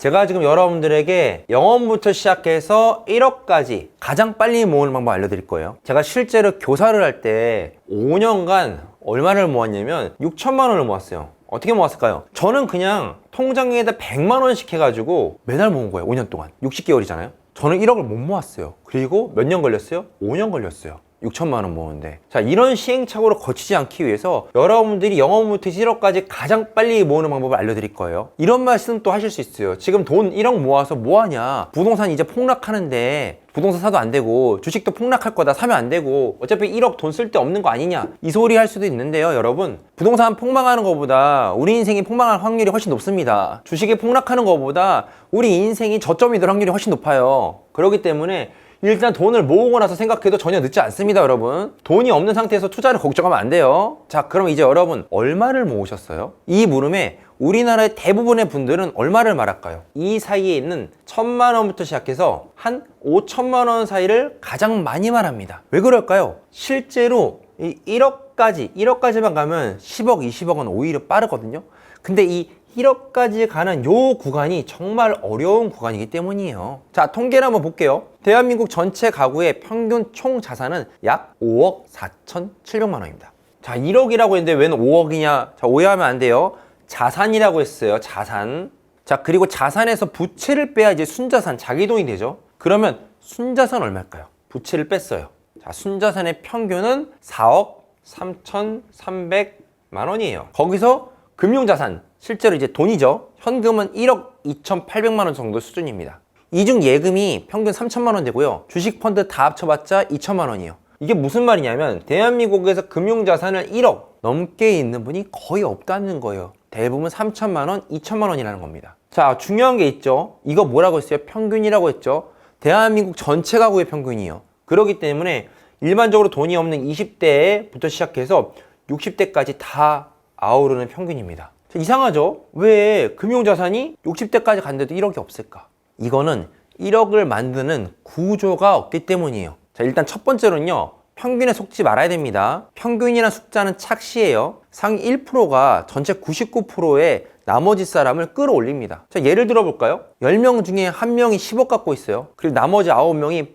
제가 지금 여러분들에게 0원부터 시작해서 1억까지 가장 빨리 모으는 방법 알려드릴 거예요. 제가 실제로 교사를 할 때 5년간 얼마를 모았냐면 6천만 원을 모았어요. 어떻게 모았을까요? 저는 그냥 통장에다 100만 원씩 해가지고 매달 모은 거예요. 5년 동안. 60개월이잖아요. 저는 1억을 못 모았어요. 그리고 몇 년 걸렸어요? 5년 걸렸어요. 6천만 원 모으는데. 자, 이런 시행착오를 거치지 않기 위해서 여러분들이 0원부터 1억까지 가장 빨리 모으는 방법을 알려드릴 거예요. 이런 말씀 또 하실 수 있어요. 지금 돈 1억 모아서 뭐하냐? 부동산 이제 폭락하는데 부동산 사도 안 되고 주식도 폭락할 거다, 사면 안 되고 어차피 1억 돈 쓸 데 없는 거 아니냐, 이 소리 할 수도 있는데요. 여러분, 부동산 폭망하는 것보다 우리 인생이 폭망할 확률이 훨씬 높습니다. 주식이 폭락하는 것보다 우리 인생이 저점이 될 확률이 훨씬 높아요. 그렇기 때문에 일단 돈을 모으고 나서 생각해도 전혀 늦지 않습니다. 여러분, 돈이 없는 상태에서 투자를 걱정하면 안 돼요. 자, 그럼 이제 여러분, 얼마를 모으셨어요? 이 물음에 우리나라의 대부분의 분들은 얼마를 말할까요? 이 사이에 있는 1,000만 원부터 시작해서 한 5천만 원 사이를 가장 많이 말합니다. 왜 그럴까요? 실제로 이 1억까지만 가면 10억, 20억은 오히려 빠르거든요. 근데 이 1억까지 가는 요 구간이 정말 어려운 구간이기 때문이에요. 자, 통계를 한번 볼게요. 대한민국 전체 가구의 평균 총 자산은 약 5억 4,700만 원입니다. 자, 1억이라고 했는데 왜 5억이냐? 자, 오해하면 안 돼요. 자산이라고 했어요. 자산. 자, 그리고 자산에서 부채를 빼야 이제 순자산, 자기 돈이 되죠. 그러면 순자산 얼마일까요? 부채를 뺐어요. 자, 순자산의 평균은 4억 3,300만 원이에요. 거기서 금융자산, 실제로 이제 돈이죠. 현금은 1억 2,800만 원 정도 수준입니다. 이중 예금이 평균 3천만 원 되고요. 주식 펀드 다 합쳐봤자 2천만 원이에요. 이게 무슨 말이냐면 대한민국에서 금융자산을 1억 넘게 있는 분이 거의 없다는 거예요. 대부분 3천만 원, 2천만 원이라는 겁니다. 자, 중요한 게 있죠. 이거 뭐라고 했어요? 평균이라고 했죠. 대한민국 전체 가구의 평균이에요. 그렇기 때문에 일반적으로 돈이 없는 20대부터 시작해서 60대까지 다 아우르는 평균입니다. 이상하죠? 왜 금융자산이 60대까지 갔는데도 1억이 없을까? 이거는 1억을 만드는 구조가 없기 때문이에요. 자, 일단 첫 번째로는요, 평균에 속지 말아야 됩니다. 평균이라는 숫자는 착시예요. 상위 1%가 전체 99%의 나머지 사람을 끌어올립니다. 자, 예를 들어 볼까요? 10명 중에 1명이 10억 갖고 있어요. 그리고 나머지 9명이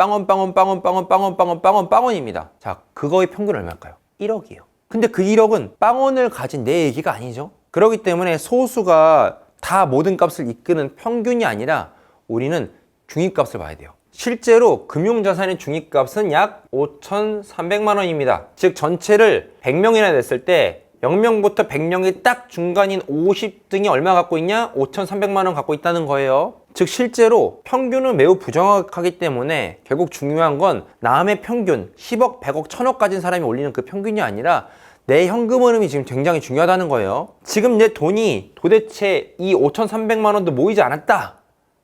빵원입니다. 자, 그거의 평균 얼마일까요? 1억이에요. 근데 그 1억은 빵원을 가진 내 얘기가 아니죠. 그렇기 때문에 소수가 다 모든 값을 이끄는 평균이 아니라 우리는 중위값을 봐야 돼요. 실제로 금융자산의 중위값은 약 5,300만 원입니다. 즉 전체를 100명이나 냈을 때 0명부터 100명이 딱 중간인 50등이 얼마 갖고 있냐? 5,300만 원 갖고 있다는 거예요. 즉 실제로 평균은 매우 부정확하기 때문에 결국 중요한 건 남의 평균 10억, 100억, 1000억 가진 사람이 올리는 그 평균이 아니라 내 현금 흐름이 지금 굉장히 중요하다는 거예요. 지금 내 돈이 도대체 이 5,300만 원도 모이지 않았다.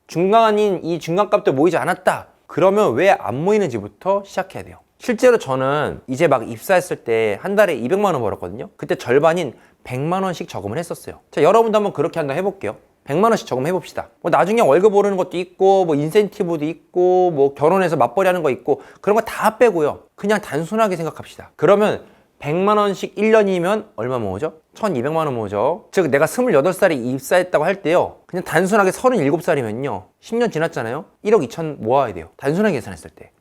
중간인 이 중간값도 모이지 않았다. 그러면 왜 안 모이는지부터 시작해야 돼요. 실제로 저는 이제 막 입사했을 때 한 달에 200만 원 벌었거든요. 그때 절반인 100만 원씩 저금을 했었어요. 자, 여러분도 한번 그렇게 한번 해볼게요. 100만 원씩 저금해 봅시다. 뭐 나중에 월급 오르는 것도 있고 뭐 인센티브도 있고 뭐 결혼해서 맞벌이 하는 거 있고 그런 거 다 빼고요. 그냥 단순하게 생각합시다. 그러면 100만 원씩 1년이면 얼마 모으죠? 1,200만 원 모으죠. 즉 내가 28살에 입사했다고 할 때요, 그냥 단순하게 37살이면요 10년 지났잖아요. 1억 2천 모아야 돼요. 단순하게 계산했을 때.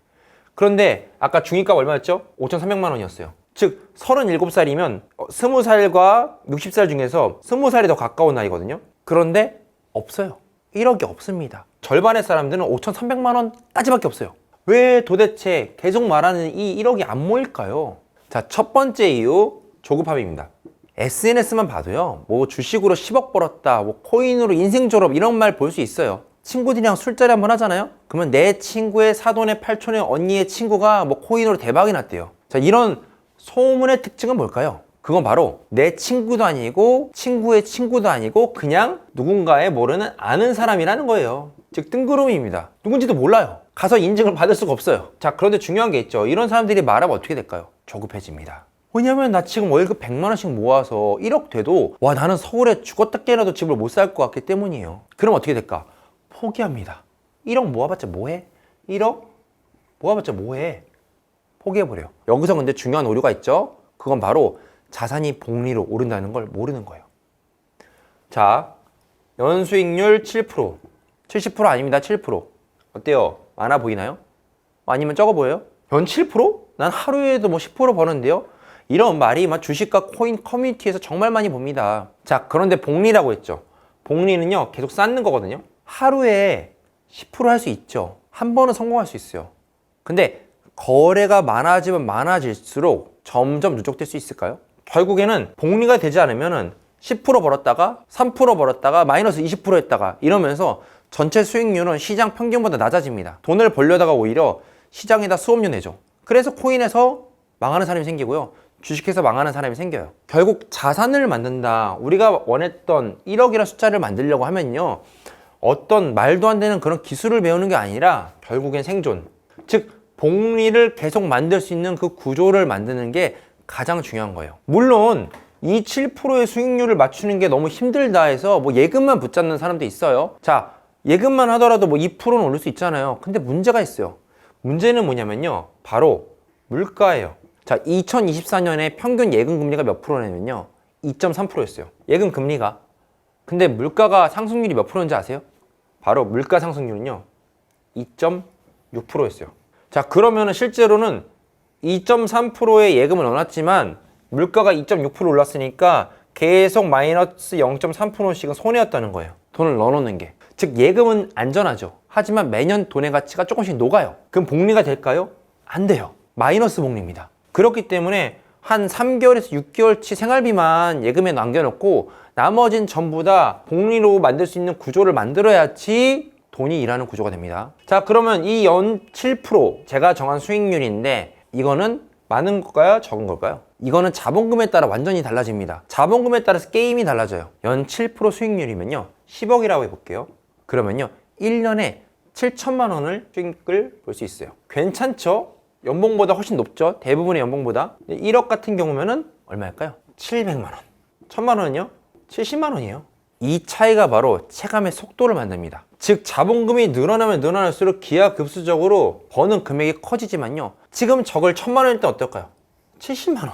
그런데 아까 중위값 얼마였죠? 5,300만 원이었어요. 즉 37살이면 20살과 60살 중에서 20살이 더 가까운 나이거든요. 그런데 없어요. 1억이 없습니다. 절반의 사람들은 5,300만 원까지밖에 없어요. 왜 도대체 계속 말하는 이 1억이 안 모일까요? 자, 첫 번째 이유, 조급함입니다. SNS만 봐도요, 뭐 주식으로 10억 벌었다, 뭐 코인으로 인생 졸업 이런 말 볼 수 있어요. 친구들이랑 술자리 한번 하잖아요? 그러면 내 친구의 사돈의 팔촌의 언니의 친구가 뭐 코인으로 대박이 났대요. 자, 이런 소문의 특징은 뭘까요? 그건 바로 내 친구도 아니고 친구의 친구도 아니고 그냥 누군가의 모르는 아는 사람이라는 거예요. 즉 뜬구름입니다. 누군지도 몰라요. 가서 인증을 받을 수가 없어요. 자, 그런데 중요한 게 있죠. 이런 사람들이 말하면 어떻게 될까요? 조급해집니다. 왜냐면 나 지금 월급 100만 원씩 모아서 1억 돼도 와, 나는 서울에 죽었다 깨나도 집을 못 살 것 같기 때문이에요. 그럼 어떻게 될까? 포기합니다. 1억 모아봤자 뭐해? 1억 모아봤자 뭐해? 포기해버려요. 여기서 근데 중요한 오류가 있죠. 그건 바로 자산이 복리로 오른다는 걸 모르는 거예요. 자, 연수익률 7%, 70% 아닙니다. 7%. 어때요? 많아 보이나요? 아니면 적어 보여요? 연 7%? 난 하루에도 뭐 10% 버는데요? 이런 말이 막 주식과 코인 커뮤니티에서 정말 많이 봅니다. 자, 그런데 복리라고 했죠. 복리는요, 계속 쌓는 거거든요. 하루에 10% 할 수 있죠. 한 번은 성공할 수 있어요. 근데 거래가 많아지면 많아질수록 점점 누적될 수 있을까요? 결국에는 복리가 되지 않으면은 10% 벌었다가 3% 벌었다가 마이너스 20% 했다가 이러면서 전체 수익률은 시장 평균보다 낮아집니다. 돈을 벌려다가 오히려 시장에다 수업료 내죠. 그래서 코인에서 망하는 사람이 생기고요. 주식해서 망하는 사람이 생겨요. 결국 자산을 만든다. 우리가 원했던 1억이라는 숫자를 만들려고 하면요. 어떤 말도 안 되는 그런 기술을 배우는 게 아니라 결국엔 생존. 즉, 복리를 계속 만들 수 있는 그 구조를 만드는 게 가장 중요한 거예요. 물론 이 7%의 수익률을 맞추는 게 너무 힘들다 해서 뭐 예금만 붙잡는 사람도 있어요. 자, 예금만 하더라도 뭐 2%는 오를 수 있잖아요. 근데 문제가 있어요. 문제는 뭐냐면요. 바로 물가예요. 자, 2024년에 평균 예금 금리가 몇 프로냐면요. 2.3%였어요. 예금 금리가. 근데 물가가 상승률이 몇 프로인지 아세요? 바로 물가 상승률은요. 2.6%였어요. 자, 그러면은 실제로는 2.3%의 예금을 넣어놨지만 물가가 2.6% 올랐으니까 계속 마이너스 0.3%씩은 손해였다는 거예요. 돈을 넣어놓는 게. 즉, 예금은 안전하죠. 하지만 매년 돈의 가치가 조금씩 녹아요. 그럼 복리가 될까요? 안 돼요. 마이너스 복리입니다. 그렇기 때문에 한 3개월에서 6개월치 생활비만 예금에 남겨놓고 나머진 전부 다 복리로 만들 수 있는 구조를 만들어야지 돈이 일하는 구조가 됩니다. 자, 그러면 이 연 7% 제가 정한 수익률인데 이거는 많은 걸까요? 적은 걸까요? 이거는 자본금에 따라 완전히 달라집니다. 자본금에 따라서 게임이 달라져요. 연 7% 수익률이면요. 10억이라고 해볼게요. 그러면요. 1년에 7천만 원을 수익을 볼 수 있어요. 괜찮죠? 연봉보다 훨씬 높죠? 대부분의 연봉보다. 1억 같은 경우면은 얼마일까요? 700만 원. 1000만 원은요? 70만 원이에요. 이 차이가 바로 체감의 속도를 만듭니다. 즉, 자본금이 늘어나면 늘어날수록 기하급수적으로 버는 금액이 커지지만요. 지금 저걸 1000만 원일 때 어떨까요? 70만 원.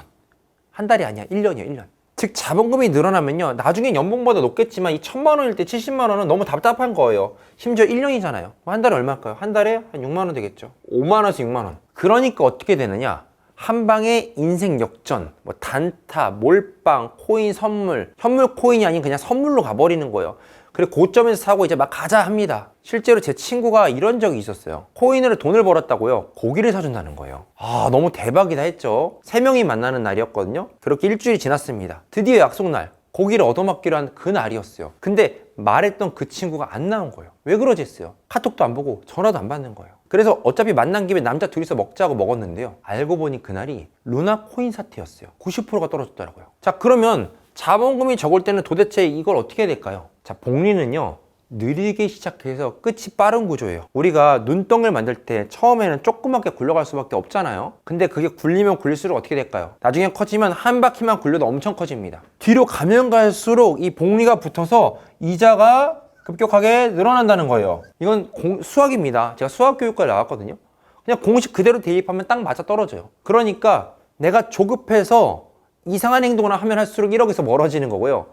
한 달이 아니야. 1년이에요. 1년. 즉, 자본금이 늘어나면요. 나중에 연봉보다 높겠지만 이 1000만 원일 때 70만 원은 너무 답답한 거예요. 심지어 1년이잖아요. 한 달에 얼마일까요? 한 달에 한 6만 원 되겠죠. 5만 원에서 6만 원. 그러니까 어떻게 되느냐? 한 방에 인생 역전, 뭐 단타, 몰빵, 코인 선물, 현물 코인이 아닌 그냥 선물로 가버리는 거예요. 그래 고점에서 사고 이제 막 가자 합니다. 실제로 제 친구가 이런 적이 있었어요. 코인으로 돈을 벌었다고요. 고기를 사준다는 거예요. 아, 너무 대박이다 했죠. 3명이 만나는 날이었거든요. 그렇게 일주일이 지났습니다. 드디어 약속날. 고기를 얻어먹기로 한 그 날이었어요. 근데 말했던 그 친구가 안 나온 거예요. 왜 그러지 했어요. 카톡도 안 보고 전화도 안 받는 거예요. 그래서 어차피 만난 김에 남자 둘이서 먹자고 먹었는데요. 알고 보니 그날이 루나 코인 사태였어요. 90%가 떨어졌더라고요. 자, 그러면 자본금이 적을 때는 도대체 이걸 어떻게 해야 될까요? 자, 복리는요. 느리게 시작해서 끝이 빠른 구조예요. 우리가 눈덩이를 만들 때 처음에는 조그맣게 굴러갈 수밖에 없잖아요. 근데 그게 굴리면 굴릴수록 어떻게 될까요? 나중에 커지면 한 바퀴만 굴려도 엄청 커집니다. 뒤로 가면 갈수록 이 복리가 붙어서 이자가 급격하게 늘어난다는 거예요. 이건 수학입니다. 제가 수학 교육과에 나왔거든요. 그냥 공식 그대로 대입하면 딱 맞아 떨어져요. 그러니까 내가 조급해서 이상한 행동을 하면 할수록 1억에서 멀어지는 거고요.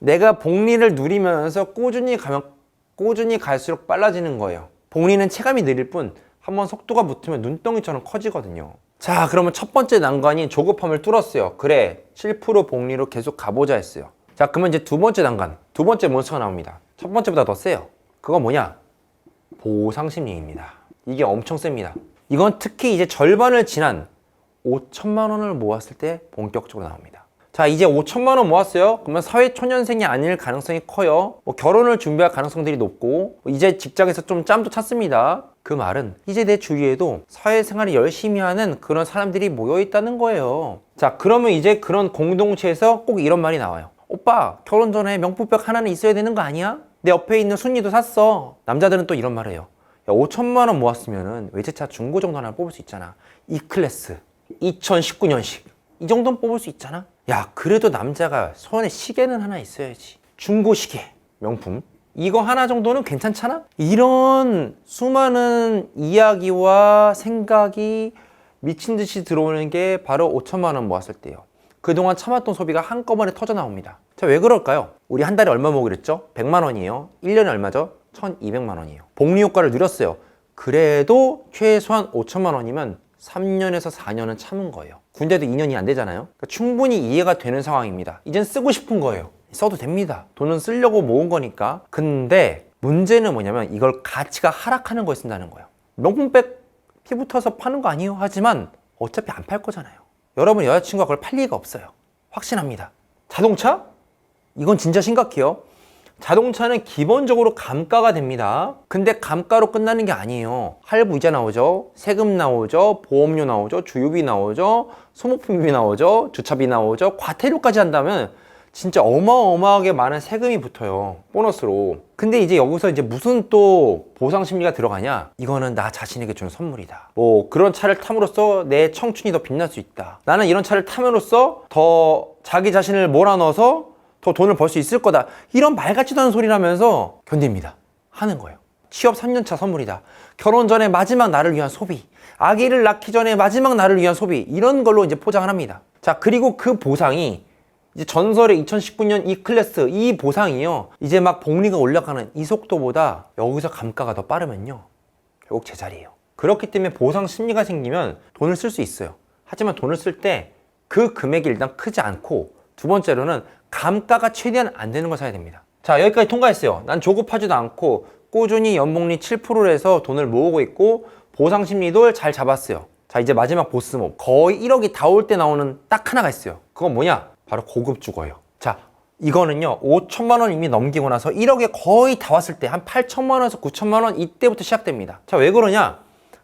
내가 복리를 누리면서 꾸준히 갈수록 빨라지는 거예요. 복리는 체감이 느릴 뿐 한번 속도가 붙으면 눈덩이처럼 커지거든요. 자, 그러면 첫 번째 난관인 조급함을 뚫었어요. 그래, 7% 복리로 계속 가보자 했어요. 자, 그러면 이제 두 번째 난관, 두 번째 몬스터가 나옵니다. 첫 번째보다 더 세요. 그건 뭐냐? 보상심리입니다. 이게 엄청 셉니다. 이건 특히 이제 절반을 지난 5천만 원을 모았을 때 본격적으로 나옵니다. 자, 이제 5천만 원 모았어요. 그러면 사회초년생이 아닐 가능성이 커요. 뭐 결혼을 준비할 가능성들이 높고 이제 직장에서 좀 짬도 찼습니다. 그 말은 이제 내 주위에도 사회생활을 열심히 하는 그런 사람들이 모여 있다는 거예요. 자, 그러면 이제 그런 공동체에서 꼭 이런 말이 나와요. 오빠, 결혼 전에 명품백 하나는 있어야 되는 거 아니야? 내 옆에 있는 순위도 샀어. 남자들은 또 이런 말을 해요. 야, 5천만 원 모았으면은 외제차 중고 정도 하나 뽑을 수 있잖아. E클래스 2019년식 이 정도는 뽑을 수 있잖아. 야, 그래도 남자가 손에 시계는 하나 있어야지. 중고 시계 명품 이거 하나 정도는 괜찮잖아? 이런 수많은 이야기와 생각이 미친 듯이 들어오는 게 바로 5천만 원 모았을 때예요. 그동안 참았던 소비가 한꺼번에 터져 나옵니다. 자, 왜 그럴까요? 우리 한 달에 얼마 모으기로 했죠? 100만 원이에요. 1년에 얼마죠? 1200만 원이에요. 복리 효과를 누렸어요. 그래도 최소한 5천만 원이면 3년에서 4년은 참은 거예요. 군대도 2년이 안 되잖아요. 그러니까 충분히 이해가 되는 상황입니다. 이젠 쓰고 싶은 거예요. 써도 됩니다. 돈은 쓰려고 모은 거니까. 근데 문제는 뭐냐면 이걸 가치가 하락하는 거에 쓴다는 거예요. 명품백 피 붙어서 파는 거 아니에요? 하지만 어차피 안 팔 거잖아요. 여러분 여자친구가 그걸 팔 리가 없어요. 확신합니다. 자동차? 이건 진짜 심각해요. 자동차는 기본적으로 감가가 됩니다. 근데 감가로 끝나는 게 아니에요. 할부 이자 나오죠, 세금 나오죠, 보험료 나오죠, 주유비 나오죠, 소모품비 나오죠, 주차비 나오죠, 과태료까지 한다면 진짜 어마어마하게 많은 세금이 붙어요. 보너스로. 근데 이제 여기서 이제 무슨 또 보상 심리가 들어가냐? 이거는 나 자신에게 주는 선물이다. 뭐 그런 차를 탐으로써 내 청춘이 더 빛날 수 있다. 나는 이런 차를 탐으로써 더 자기 자신을 몰아넣어서 더 돈을 벌 수 있을 거다. 이런 말 같지도 않은 소리라면서 견딥니다. 하는 거예요. 취업 3년차 선물이다. 결혼 전에 마지막 나를 위한 소비. 아기를 낳기 전에 마지막 나를 위한 소비. 이런 걸로 이제 포장을 합니다. 자, 그리고 그 보상이 이제 전설의 2019년 E클래스 이 보상이요. 이제 막 복리가 올라가는 이 속도보다 여기서 감가가 더 빠르면요. 결국 제자리예요. 그렇기 때문에 보상 심리가 생기면 돈을 쓸 수 있어요. 하지만 돈을 쓸 때 그 금액이 일단 크지 않고 두 번째로는 감가가 최대한 안 되는 걸 사야 됩니다. 자, 여기까지 통과했어요. 난 조급하지도 않고 꾸준히 연복리 7%를 해서 돈을 모으고 있고 보상 심리도 잘 잡았어요. 자, 이제 마지막 보스몹. 거의 1억이 다 올 때 나오는 딱 하나가 있어요. 그건 뭐냐? 바로 고급 주거예요. 자, 이거는요 5천만 원 이미 넘기고 나서 1억에 거의 다 왔을 때 한 8천만 원에서 9천만 원 이때부터 시작됩니다. 자, 왜 그러냐?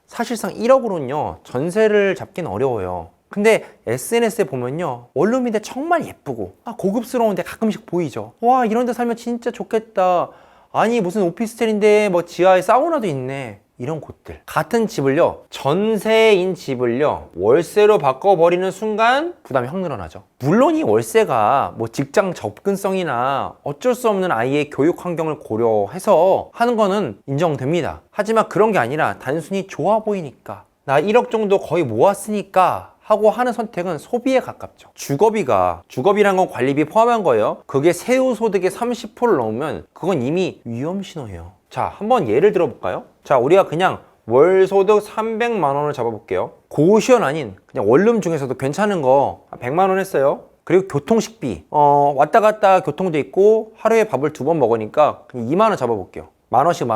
사실상 1억으로는요 전세를 잡기는 어려워요. 근데 SNS에 보면요 원룸인데 정말 예쁘고 고급스러운데 가끔씩 보이죠. 와, 이런 데 살면 진짜 좋겠다. 아니 무슨 오피스텔인데 뭐 지하에 사우나도 있네. 이런 곳들 같은 집을요 전세인 집을요 월세로 바꿔버리는 순간 부담이 확 늘어나죠. 물론 이 월세가 뭐 직장 접근성이나 어쩔 수 없는 아이의 교육 환경을 고려해서 하는 거는 인정됩니다. 하지만 그런 게 아니라 단순히 좋아 보이니까 나 1억 정도 거의 모았으니까 하고 하는 선택은 소비에 가깝죠. 주거비란 건 관리비 포함한 거예요. 그게 세후 소득의 30%를 넘으면 그건 이미 위험 신호예요. 자, 한번 예를 들어볼까요? 자, 우리가 그냥 월 소득 300만 원을 잡아볼게요. 고시원 아닌 그냥 원룸 중에서도 괜찮은 거 100만 원 했어요. 그리고 교통식비 왔다 갔다 교통도 있고 하루에 밥을 2번 먹으니까 그냥 2만 원 잡아볼게요. 만 원씩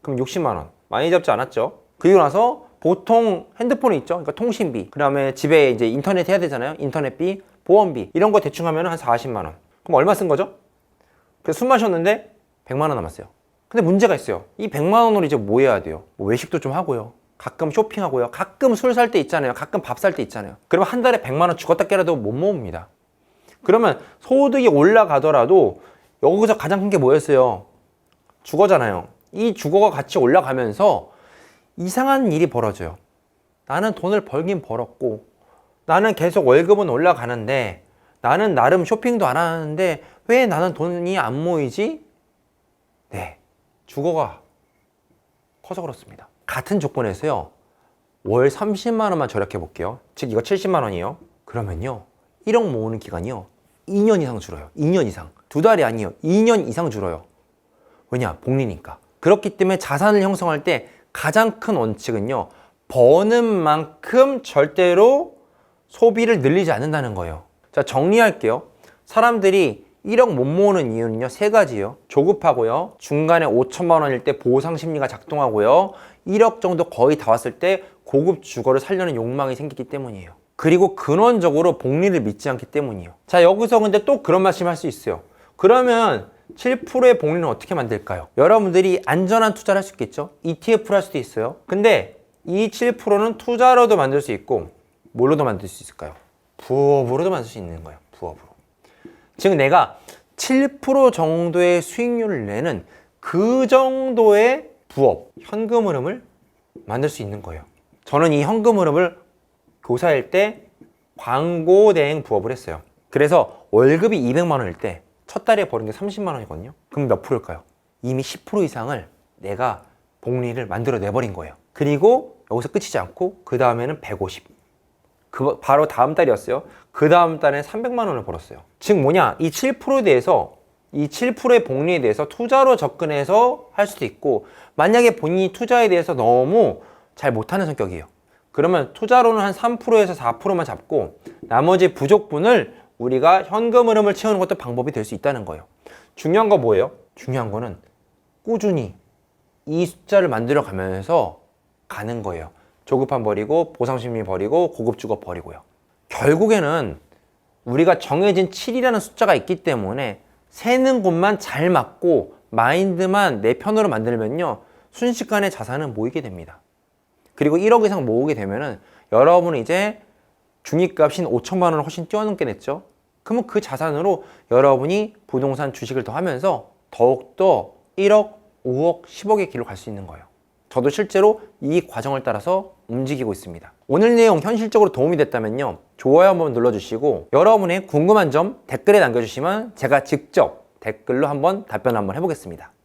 그럼 60만 원. 많이 잡지 않았죠? 그리고 나서 보통 핸드폰이 있죠. 그러니까 통신비. 그 다음에 집에 이제 인터넷 해야 되잖아요. 인터넷비, 보험비. 이런 거 대충 하면 한 40만 원. 그럼 얼마 쓴 거죠? 그래서 술 마셨는데 100만 원 남았어요. 근데 문제가 있어요. 이 100만 원으로 이제 뭐 해야 돼요? 뭐 외식도 좀 하고요. 가끔 쇼핑하고요. 가끔 술 살 때 있잖아요. 가끔 밥 살 때 있잖아요. 그러면 한 달에 100만 원 죽었다 깨라도 못 모읍니다. 그러면 소득이 올라가더라도 여기서 가장 큰 게 뭐였어요? 주거잖아요. 이 주거가 같이 올라가면서 이상한 일이 벌어져요. 나는 돈을 벌긴 벌었고 나는 계속 월급은 올라가는데 나는 나름 쇼핑도 안 하는데 왜 나는 돈이 안 모이지? 네, 주거가 커서 그렇습니다. 같은 조건에서요 월 30만 원만 절약해 볼게요. 즉 이거 70만 원이에요. 그러면요 1억 모으는 기간이요 2년 이상 줄어요. 2년 이상. 2달이 아니에요. 2년 이상 줄어요. 왜냐? 복리니까. 그렇기 때문에 자산을 형성할 때 가장 큰 원칙은요 버는 만큼 절대로 소비를 늘리지 않는다는 거예요. 자, 정리할게요. 사람들이 1억 못 모으는 이유는요 3가지예요. 조급하고요, 중간에 5천만 원일 때 보상 심리가 작동하고요, 1억 정도 거의 다 왔을 때 고급 주거를 살려는 욕망이 생기기 때문이에요. 그리고 근원적으로 복리를 믿지 않기 때문이에요. 자, 여기서 근데 또 그런 말씀 할 수 있어요. 그러면 7%의 복리는 어떻게 만들까요? 여러분들이 안전한 투자를 할 수 있겠죠? ETF를 할 수도 있어요. 근데 이 7%는 투자로도 만들 수 있고 뭘로도 만들 수 있을까요? 부업으로도 만들 수 있는 거예요. 부업으로. 즉 내가 7% 정도의 수익률을 내는 그 정도의 부업, 현금 흐름을 만들 수 있는 거예요. 저는 이 현금 흐름을 교사일 때 광고 대행 부업을 했어요. 그래서 월급이 200만 원일 때 첫 달에 버는 게 30만 원이거든요. 그럼 몇 프로일까요? 이미 10% 이상을 내가 복리를 만들어 내버린 거예요. 그리고 여기서 끝이지 않고 그 다음에는 150. 그거 바로 다음 달이었어요. 그 다음 달에 300만 원을 벌었어요. 즉 뭐냐? 이 7%에 대해서 이 7%의 복리에 대해서 투자로 접근해서 할 수도 있고, 만약에 본인이 투자에 대해서 너무 잘 못하는 성격이에요. 그러면 투자로는 한 3%에서 4%만 잡고 나머지 부족분을 우리가 현금 흐름을 채우는 것도 방법이 될 수 있다는 거예요. 중요한 거 뭐예요? 중요한 거는 꾸준히 이 숫자를 만들어 가면서 가는 거예요. 조급함 버리고 보상심리 버리고 고급 주거 버리고요. 결국에는 우리가 정해진 7이라는 숫자가 있기 때문에 세는 곳만 잘 맞고 마인드만 내 편으로 만들면요, 순식간에 자산은 모이게 됩니다. 그리고 1억 이상 모으게 되면은 여러분은 이제 중위값인 5천만 원을 훨씬 뛰어넘게 됐죠. 그러면 그 자산으로 여러분이 부동산 주식을 더 하면서 더욱더 1억, 5억, 10억의 길로 갈 수 있는 거예요. 저도 실제로 이 과정을 따라서 움직이고 있습니다. 오늘 내용 현실적으로 도움이 됐다면요, 좋아요 한번 눌러주시고 여러분의 궁금한 점 댓글에 남겨주시면 제가 직접 댓글로 한번 답변 한번 해보겠습니다.